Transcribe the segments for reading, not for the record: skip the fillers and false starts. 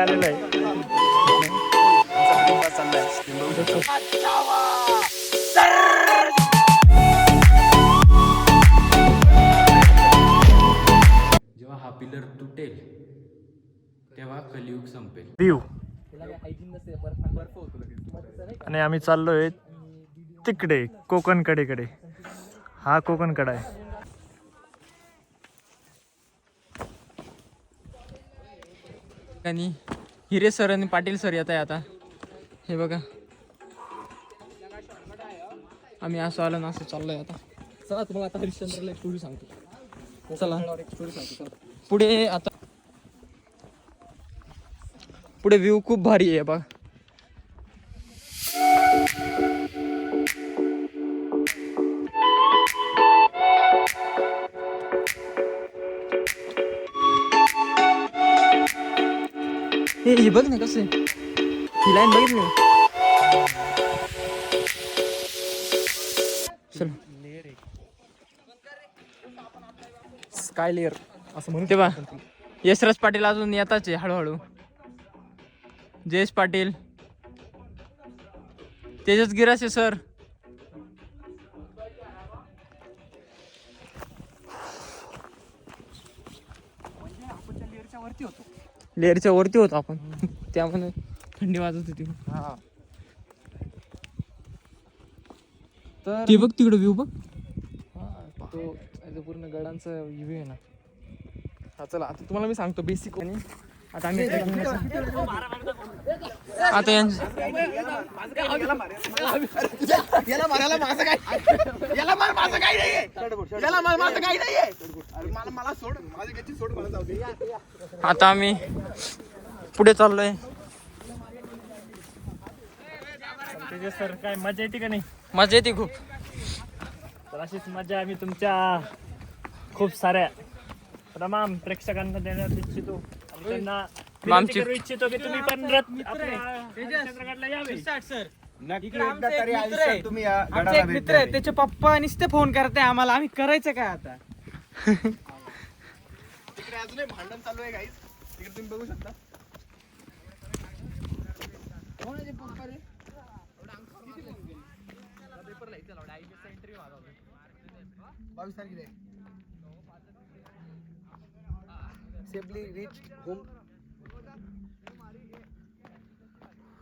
आलेलो आहे. जेव्हा हा पिलर तुटेल तेव्हा कलियुग संपेल. व्ह्यू आणि आम्ही चाललोय तिकडे कोकण कडेकडे. हा कोकण कडा आहे. आणि हिरे सर आणि पाटील सर येत आहे आता. हे बघा आम्ही असं आलो ना असं चाललोय आता. चला तुम्हाला आता हरिश्चंद्रला एक स्टोरी सांगतो. चला पुढे आता पुढे व्ह्यू खूप भारी आहे बघा. हे बघ ना कसं आहे. ही लाईन बघितली ना. चल स्काय लेअर असं म्हणून तेव्हा यशराज पाटील अजून येताच आहे हळूहळू. जयेश पाटील, तेजस गिरासे सर, लेअरच्या वरती होतो आपण. त्यामुळे थंडी वाजत होती. तर ते बघ तिकडे व्ह्यू बघ. तो पूर्ण गडांचा व्ह्यू आहे ना. हा चला आता तुम्हाला मी सांगतो बेसिक. आणि आता आम्ही आता यांचं याला मारायला माझं काय, याला मार माझं काही नाहीये, याला मार माझं काही नाहीये. मला सोड, माझी गच्ची सोड, मला जाऊ दे. आता आम्ही पुढे चाललोय. सर काय मजा येते का नाही? मजा येते खूप. तर अशीच मजा आम्ही तुमच्या खूप साऱ्या तमाम प्रेक्षकांना देण्यात इच्छितो. आणि त्यांना विनंती करू इच्छितो की तुम्ही पण हरिश्चंद्रगडला यावे. नक्की एकदा तरी आयुष्यात तुम्ही या आमचे गडाला एक भेट मित्र आहे, द्यावी. त्याचे पप्पा नुसते फोन करते आम्हाला. आम्ही करायचं काय आता? तिकडे अजूनही भांडण चालू आहे गाईस. तिकडे तुम्ही बघू शकता. कोणाचे पप्पा रे? 22 तारखेला आहे. Safely reach home.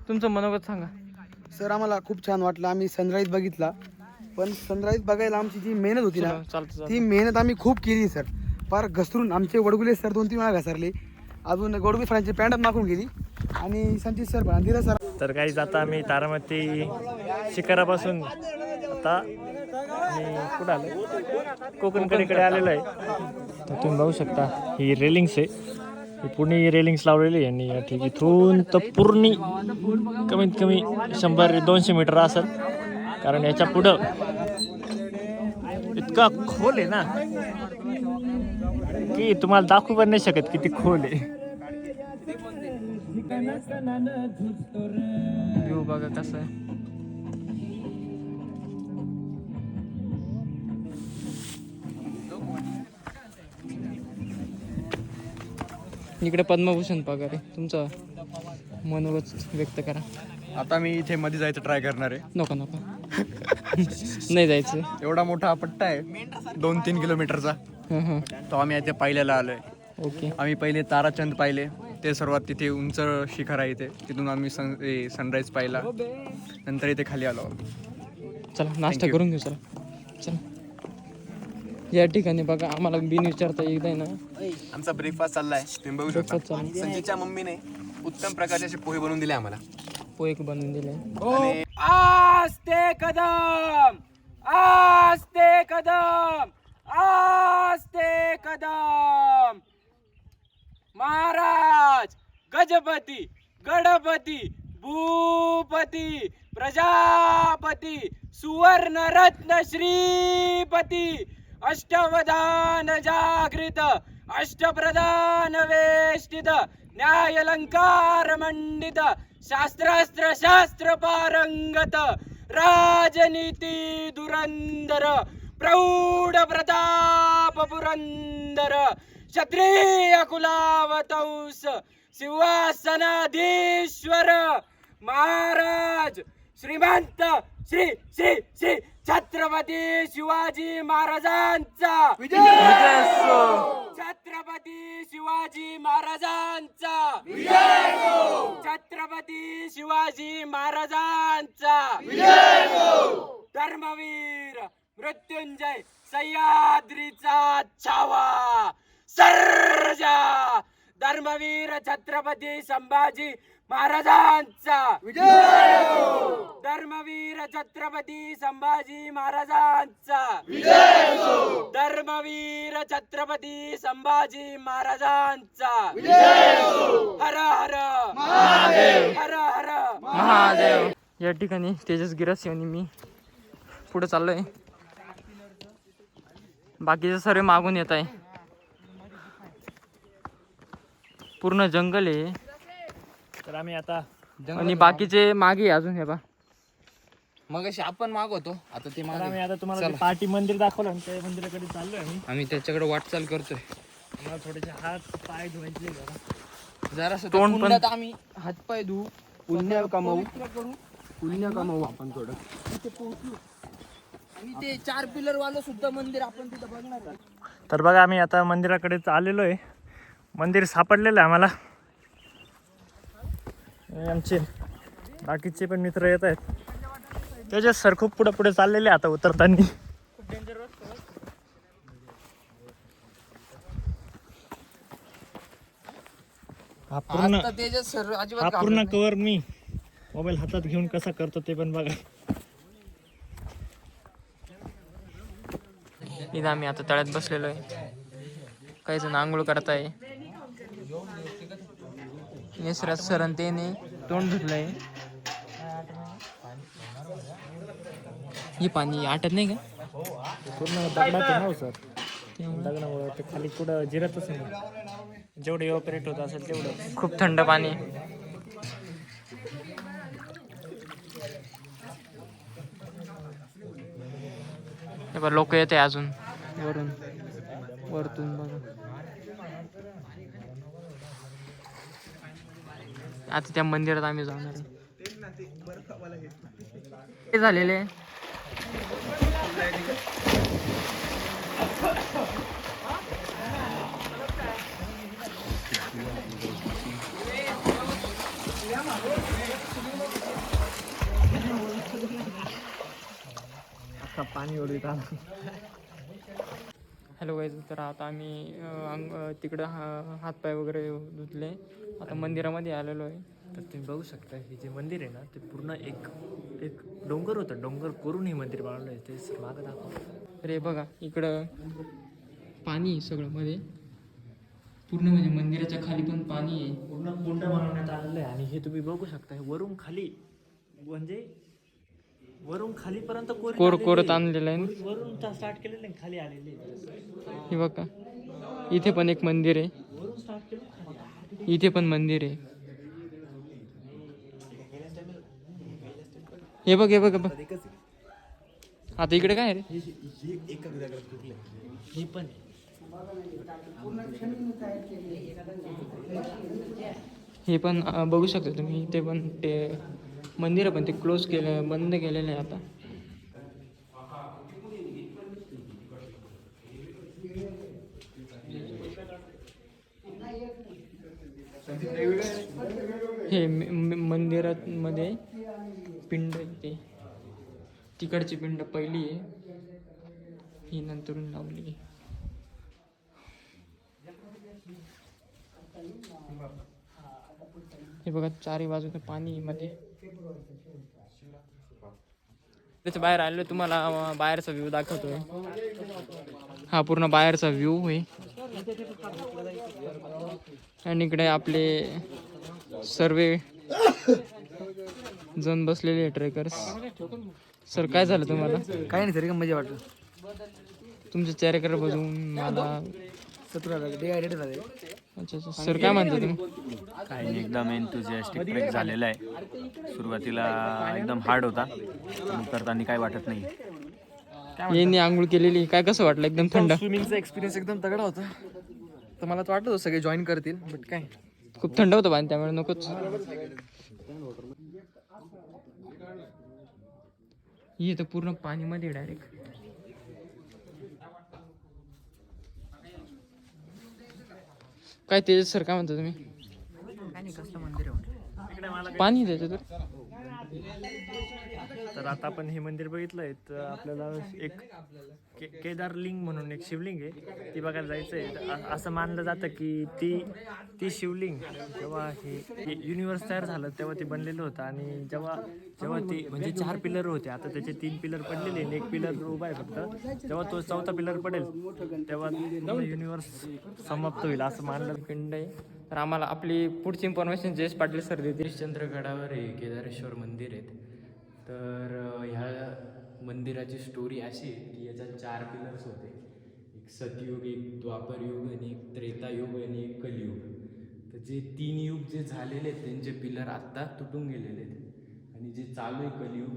तुमचं मनोगत सांगा. सर आम्हाला खूप छान वाटलं. आम्ही सनराईज बघितला, पण सनराईज बघायला आमची जी मेहनत होती ना, चालतं ती मेहनत आम्ही खूप केली सर. फार घसरून आमचे वडगुले सर 2-3 वेळा घसरले. अजून गोडगुले सरांची पॅन्टच मागून गेली. आणि संचित सर पण धीरज सर. तर काही आता आम्ही तारामती शिखरापासून आता मी कुठं आलो, कोकण कडेकडे आलेलो आहे. तर तुम्ही बघू शकता ही रेलिंग्स आहे. ही पूर्ण रेलिंग्स लावलेली आहे. आणि या ठिकाणी इथून तर पूर्ण कमीत कमी 100-200 मीटर असेल. कारण याच्या पुढं इतका खोल आहे ना की तुम्हाला दाखवू पण नाही शकत किती खोल आहे. व्ह्यू बघा कसं आहे. इकडे पद्मभूषण पगार आहे. तुमचं मनोगत व्यक्त करा. आता मी इथे मध्ये जायचं ट्राय करणार आहे. नको नको नाही जायचं. एवढा मोठा हा पट्टा आहे 2-3 किलोमीटरचा. हं. तो आम्ही इथे पाहिलेला आलोय. ओके. आम्ही पहिले ताराचंद पाहिले. ते सर्वात तिथे उंच शिखर आहे इथे. तिथून आम्ही सनराईज पाहिला. नंतर इथे खाली आलो. चला नाश्ता करून घेऊ. चला या ठिकाणी बघा आम्हाला बिन विचारता एकदा आहे ना आमचा ब्रेकफास्ट चाललाय. तुम्ही बघू शकता. breakfast चालू. संजयच्या मम्मीने उत्तम प्रकारचे असे पोहे बनवून दिले आम्हाला. पोहे बनवून दिले. आस्ते कदम, आस्ते कदम, आस्ते कदम. महाराज गजपती गणपती भूपती प्रजापती सुवर्णरत्न श्रीपती अष्टवधान जागृत अष्टप्रधान वेष्टित न्यायलंकार मंडित शास्त्रास्त्र शास्त्र पारंगत राजनीती धुरंधर प्रौढ प्रताप पुरंदर क्षत्रिय कुलावतंस सिंहासनाधीश्वर महाराज श्रीमंत श्री श्री श्री छत्रपती शिवाजी महाराजांचा छत्रपती शिवाजी महाराजांचा छत्रपती शिवाजी महाराजांचा धर्मवीर मृत्युंजय सह्याद्रीचा छावा सर्जा धर्मवीर छत्रपती संभाजी महाराजांचा धर्मवीर छत्रपती संभाजी महाराजांचा धर्मवीर छत्रपती संभाजी महाराजांचा हर हर हर हर महादेव. या ठिकाणी तेजस गिरासी आणि मी पुढे चाललोय. बाकीचे सर्व मागून येत आहे. पूर्ण जंगल आहे तर आम्ही आता आणि बाकीचे मागे अजून हे बा. मग अशी आपण मागवतो आता ते तर आम्ही आता तुम्हाला ते पार्टी मंदिर दाखवलं आणि त्या मंदिराकडे चाललोय आम्ही त्याच्याकडे वाटचाल करतोय. आम्हाला थोडेसे हात पाय धुवायचे जरा. जरासं तोंड पण- कुंडात आम्ही हातपाय धुवू पुण्य कमावू आपण थोडं तिथे पोहोचलो आणि ते 4 पिलर वालं सुद्धा मंदिर आपण तिथं बघणार आहे. तर बघा आम्ही आता मंदिराकडे आलेलो आहे. मंदिर सापडलेलं आहे आम्हाला. आणि आमचे बाकीचे पण मित्र येत आहेत. त्याच्यात सर खूप पुढे पुढे चाललेले आता उतरताना. हा पूर्ण आता तेजस सर हा अजिबात पूर्ण कवर मी मोबाईल हातात घेऊन कसा करतो ते पण बघा. इथं आम्ही आता तळ्यात बसलेलो आहे. काही जण आंघोळ करत आहे. यशराज सर आणि त्याने तोंड धुतलंय. हे पाणी आटत नाही का? पूर्ण दगडात आहे ना सर. दगडामुळे ते खाली कुठं जिरतच नाही. जेवढं एव्हपोरेट होत असेल तेवढं. खूप थंड पाणी. लोक येते अजून वरतून बघा. आता त्या मंदिरात आम्ही जाणार आहे. ते झालेले पाणी ओढीत आलं. Hello guys. तर आता आम्ही तिकडं हातपाय वगैरे धुतले. आता मंदिरामध्ये आलेलो आहे. तर तुम्ही बघू शकता हे जे मंदिर आहे ना ते पूर्ण एक डोंगर होतं. डोंगर करून हे मंदिर बनवलं आहे. ते सर मागं दाखव. तर हे बघा इकडं पाणी आहे सगळं मध्ये. पूर्ण म्हणजे मंदिराच्या खाली पण पाणी आहे. पूर्ण कुंड बनवण्यात आलेलं आहे. आणि हे तुम्ही बघू शकता हे वरून खाली म्हणजे वरून खालीपर्यंत कोरत आणलेलं आहे. वरून स्टार्ट केलेलं आहे खाली आलेले. हे बघा इथे पण एक मंदिर आहे. वरून स्टार्ट केलं. इथे पण मंदिर आहे. हे बघ बघ. आता इकडे काय रे? हे पण हे पण बघू शकता तुम्ही. ते पण ते मंदिर पण ते क्लोज केलं बंद केलेलं आहे आता. हे मंदिरात मध्ये पिंड आहे ते. तिकडची पिंड पहिली आहे. ही नंतरून लावली. हे बघा चारी बाजूने पाणी मध्ये. त्याच्या बाहेर आलेलो तुम्हाला बाहेरचा व्ह्यू दाखवतोय. हा पूर्ण बाहेरचा व्ह्यू आहे. आणि इकडे आपले सर्व जण बसलेले ट्रेकर्स. सर काय झालं तुम्हाला? काही नाही सर, मजा वाटलं. तुमच्या चेहऱ्याकडे बघून मला 17 डिहायड्रेट झाले. अच्छा सर काय म्हणता तुम्ही? काही नाही, एकदम एन्थुसियास्टिक ट्रेक झालेला आहे. सुरुवातीला एकदम हार्ड होता, उतरताना काय वाटत नाही. यांनी आंघोळ केलेली. काय कसं वाटलं? एकदम थंड. स्विमिंगचा एक्सपिरियन्स एकदम तगडा होता. तर मला तर वाटत होतं सगळे जॉईन करतील, बट काय खूप थंड होतं पाणी त्यामुळे नकोच. हे तर पूर्ण पाणीमध्ये डायरेक्ट. काय तेजस सर काय म्हणता तुम्ही? पाणी त्याच्यात. तर आता आपण हे मंदिर बघितलंय तर आपल्याला एक केदार लिंग म्हणून एक शिवलिंग आहे ती बघायला जायचं आहे. असं मानलं जातं की ती शिवलिंग जेव्हा हे युनिवर्स तयार झालं तेव्हा ते बनलेलं होतं आणि जेव्हा ती म्हणजे 4 पिलर होते, आता त्याचे 3 पिलर पडलेले आणि 1 पिलर उभा आहे फक्त. जेव्हा तो 4था पिलर पडेल तेव्हा युनिवर्स समाप्त होईल असं मानलं. पिंड आहे. तर आम्हाला आपली पुढची इन्फॉर्मेशन जयेश पाटील सर देतील. हरिश्चंद्रगडावर हे केदारेश्वर मंदिर आहेत. तर ह्या मंदिराची स्टोरी अशी आहे की याच्यात 4 पिलर्स होते. एक सतयुग, एक द्वापरयुग आणि एक त्रेतायुग आणि एक कलियुग. तर जे 3 युग जे झालेले आहेत त्यांचे पिलर आत्ता तुटून गेलेले आहेत आणि जे चालू आहे कलियुग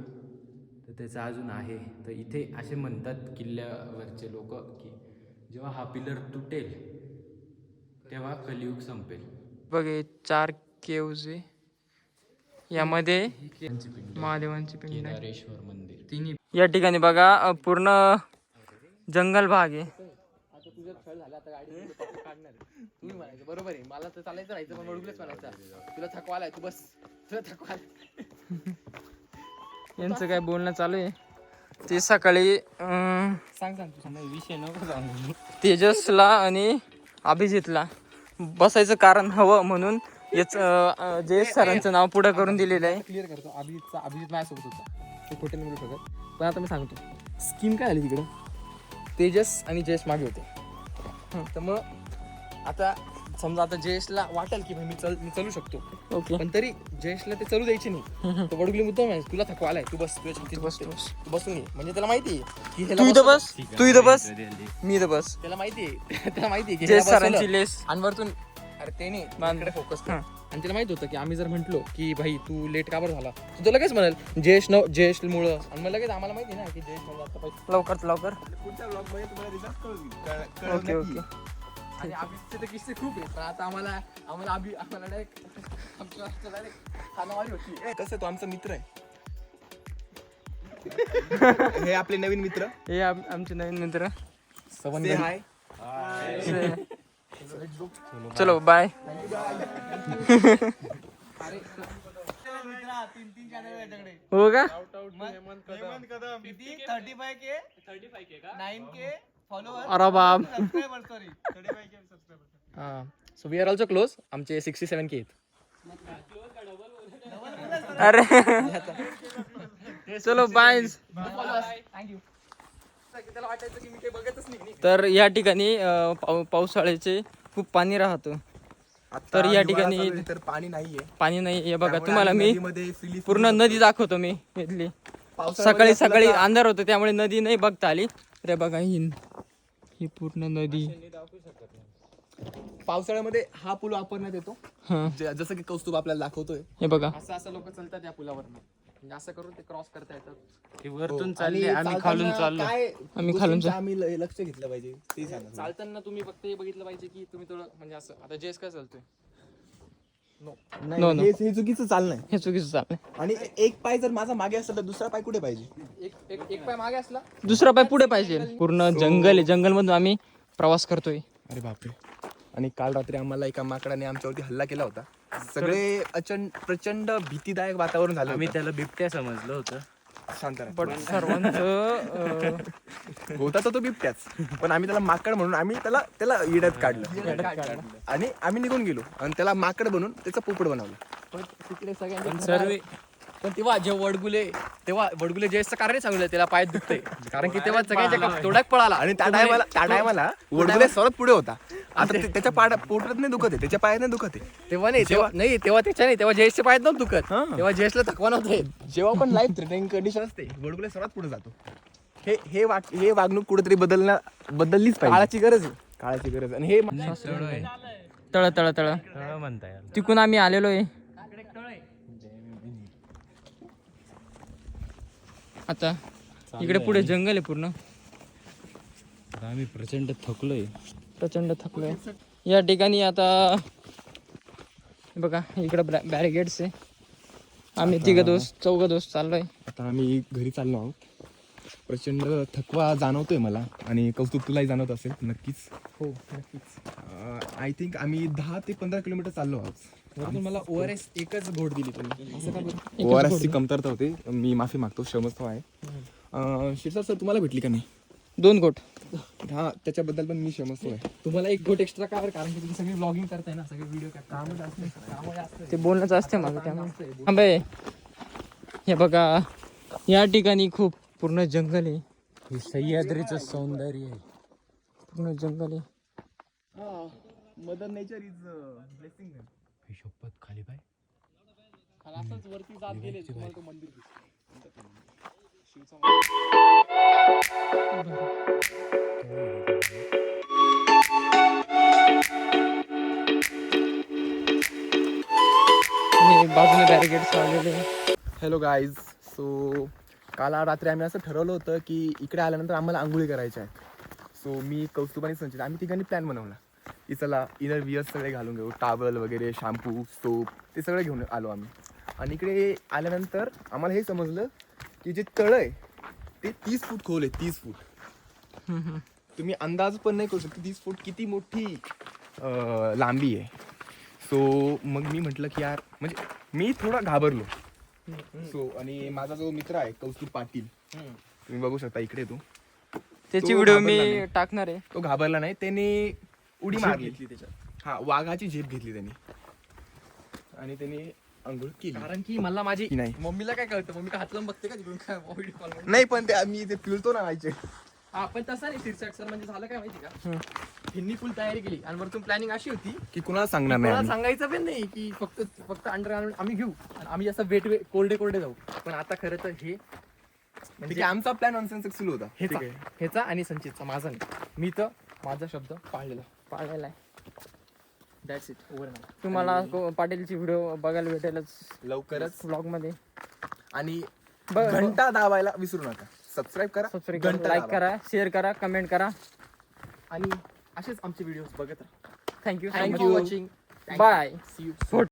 तर त्याचं अजून आहे. तर इथे असे म्हणतात किल्ल्यावरचे लोक की जेव्हा हा पिलर तुटेल तेव्हा कलियुग संपेल. बघ हे 4 केव्ज आहे. यामध्ये महादेवांची पिंड आहे. केदारेश्वर मंदिर तिन्ही या ठिकाणी बघा पूर्ण जंगल भाग आहे. तुम्ही म्हणायचं बरोबर आहे, मला तर चालायचं राहायचं पण वडगुलेच म्हणायचा तुला थकवा आलाय तू बस, तुला थकवा आलाय. यांचं काय बोलणं चालू आहे. ते सकाळी तेजसला आणि अभिजितला बसायचं कारण हवं म्हणून याच जयेश सरांचं नाव पुढे करून दिलेलं आहे. क्लिअर करतो, अभिजित माझ्यासोबत होता, ते खोटे नाही बोलू शकत. पण आता मी सांगतो स्कीम काय झाली तिकडं. तेजस आणि जयेश मागे होते. तर मग आता समजा आता जयेशला वाटेल की भाई मी चालू शकतो, ओके, पण तरी जयेशला ते चालू द्यायचे नाही. तो वडगुली मुद्दा माहिती तुला थकवा आलाय तू बस, तुझ्या छातीत बस, तू बसून ये. म्हणजे त्याला माहिती आहे की तू इथं बस, तू इथं बस, मी इथं बस. त्याला माहिती आहे त्याला माहिती आहे की जयेश ह्याला सरांची बसवलं. लेस आणि वरतून अरे ते नाही इकडे फोकस कर. आणि त्याला माहित होतं की आम्ही जर म्हंटलो की भाई तू लेट का बरं झाला तर तो लगेच म्हणाल जयेश मुळे. आणि मग लगेच आम्हाला माहिती ना की जयेश म्हणजे आता पाहिजे. लवकर पुढच्या ब्लॉग मध्ये तुम्हाला रिझल्ट कळून ओके ओके. आणि अभिचे तर किस्से खूप आहे, पण आता आम्हाला डायरेक्ट खानावारी होती. कसं तो आमचा मित्र आहे. हे आपले नवीन मित्र. हे आमचे नवीन मित्र. Say hi. चलो बाय. हो का? अरे बाप. So we are also close. आमचे 67K आहेत. अरे चलो बाय. थँक्यू. त्याला वाटायचं की मी काही बघतच नाही. तर या ठिकाणी पावसाळ्याचे खूप पाणी राहतं. तर या ठिकाणी तर पाणी नाहीये. पाणी नाही. हे बघा तुम्हाला मी नदीमध्ये freely पूर्ण नदी दाखवतो. मी इथली सकाळी अंधार होतं त्यामुळे नदी नाही बघता आली. रे बघा ही पूर्ण नदी. पावसाळ्यामध्ये हा पूल वापरण्यात येतो. हा जसं की कौस्तुभ आपल्याला दाखवतोय. हे बघा असं लोक चालतात या पुलावर, म्हणजे असं करून ते क्रॉस करता येतात. ते वरतून चालले, आम्ही खालून चाललो. आम्ही खालून आम्ही लक्ष घेतलं पाहिजे ते सांगा. चालताना तुम्ही फक्त हे बघितलं पाहिजे की तुम्ही थोडं म्हणजे असं आता जयेश काय चालतोय. नो हे चुकीचं चाललंय. हे चुकीचं चाललंय. आणि एक पाय जर माझा मागे असेल तर दुसरा पाय कुठे पाहिजे. एक पाय मागे असला दुसरा पाय पुढे पाहिजे. पूर्ण जंगल आहे. जंगलमधून आम्ही प्रवास करतोय. अरे बापरे. आणि काल रात्री आम्हाला एका माकडाने आमच्यावरती हल्ला केला होता. सगळे प्रचंड भीतीदायक वातावरण झालं. आम्ही त्याला बिबट्या समजलं होतं. शांत राहा. पण सर्वांचं होता तो बिबट्याच, पण आम्ही त्याला माकड म्हणून आम्ही त्याला इड्यात काढलं आणि आम्ही निघून गेलो आणि त्याला माकड बनवून त्याचा पोपट बनवलं. तिकडे सगळ्यांचे पण तेव्हा वडगुले जयेशचं कारण सांगितलं त्याला पाय दुखतंय कारण की तेव्हा सगळ्यांच्या तोड्यात पळाला. आणि त्या टायमाला वडगुले सर्वात पुढे होता. आता त्याच्या पोटात नाही दुखत आहे, त्याच्या पायात नाही दुखत आहे. तेव्हा जयेशच्या पायात नव्हतं दुखत. तेव्हा जयेशला थकवा नव्हतं. जेव्हा पण लाईफ थ्रेटनिंग कंडिशन असते वडगुले सर्वात पुढे जातो. हे वागणूक कुठेतरी बदललीच पाहिजे. काळाची गरज आहे. काळाची गरज. आणि हे तळ म्हणताय तिकून आम्ही आलेलो आहे. आता इकडे पुढे जंगल आहे पूर्ण. आम्ही प्रचंड थकलोय. या ठिकाणी आता बघा इकडं बॅरिगेड्स आहे. आम्ही चौघं दोस्त चाललोय. आता आम्ही घरी चाललो आहोत. प्रचंड थकवा जाणवतोय मला आणि कौतुक तुलाही जाणवत असेल नक्कीच. हो नक्कीच. आय थिंक आम्ही 10 ते 15 किलोमीटर चाललो आहोत. वरतून मला ORS एकच घोट दिली तुम्ही, असं का बरं? ORS ची कमतरता होती, मी माफी मागतो, क्षमस्व आहे. शिरसाट सर तुम्हाला भेटली का नाही? 2 गोट. हा त्याच्याबद्दल पण मी क्षमस्व आहे. तुम्हाला एक घोट एक्स्ट्रा का बरं? कारण की तुम्ही सगळी ब्लॉगिंग करताय ना, सगळे व्हिडिओ करताय. कामं जास्त ते बोलणंच असते माझं त्यामुळे. थांबे. हे बघा या ठिकाणी खूप पूर्ण जंगल आहे. हे सह्याद्रीचं सौंदर्य आहे. पूर्ण जंगल आहे. Mother nature is blessing. शपथ खाली पाय. असंच वरती जात गेले तुम्हाला तो मंदिर दिसतं. बाजूने बॅरिगेड्स लावलेले. Hello guys. सो काल रात्री आम्ही असं ठरवलं होतं की इकडे आल्यानंतर आम्हाला आंघोळी करायच्या आहेत. सो मी कौस्तुभ आणि संचित आम्ही तिघांनी प्लॅन बनवला की चला इनर विअर सगळे घालून घेऊ, टावल वगैरे, शॅम्पू, सोप ते सगळं घेऊन आलो आम्ही. आणि इकडे आल्यानंतर आम्हाला हे समजलं की जे तळ आहे ते 30 फूट खोल आहे. 30 फूट. तुम्ही अंदाज पण नाही करू शकता 30 फूट किती मोठी लांबी आहे. सो मग मी म्हटलं की यार म्हणजे मी थोडा घाबरलो. सो आणि माझा जो मित्र आहे कौस्तुभ पाटील, तुम्ही बघू शकता इकडे त्याची तो व्हिडिओ घाबरला मी नाही. टाकणार आहे. तो घाबरला नाही, त्याने उडी मारली त्याच्यात. हा वाघाची झेप घेतली त्यांनी आणि त्याने अंघोळ केली. कारण की मला माझी की नाही? मम्मीला काय कळतं, मम्मी का हात लावून बघते का तिकडून काय व्हिडिओ कॉल. नाही पण ते आम्ही ते पिळतो ना आईचे. हा पण तसं नाही शिरसाट सर, म्हणजे झालं काय माहिती का, ह्यांनी फुल तयारी केली आणि वरतून प्लॅनिंग अशी होती की कुणाला सांगणार नाही मला आम्ही. सांगायचं पण नाही की फक्त अंडरगार्मेंट आम्ही घेऊ आणि आम्ही असं वेट कोल्डे जाऊ. पण आता खरं तर हे ठीक म्हणजे आहे, आमचा प्लॅन अनसक्सेसफुल होता. ह्याचा आणि संचितचा, माझा नाही. मी तर माझा शब्द पाळलेला आहे. That's it. ओव्हर. तुम्हाला पाटीलची व्हिडिओ बघायला भेटेलच लवकरच. व्लॉग मध्ये. आणि बरं. घंटा दाबायला विसरू नका. सबस्क्राईब करा, सबस्क्राईब करा, घंटा लाईक दाबा. करा, शेअर करा, कमेंट करा. आणि असेच आमचे व्हिडिओज बघत राहा. Thank you thank you for watching. Bye. See you.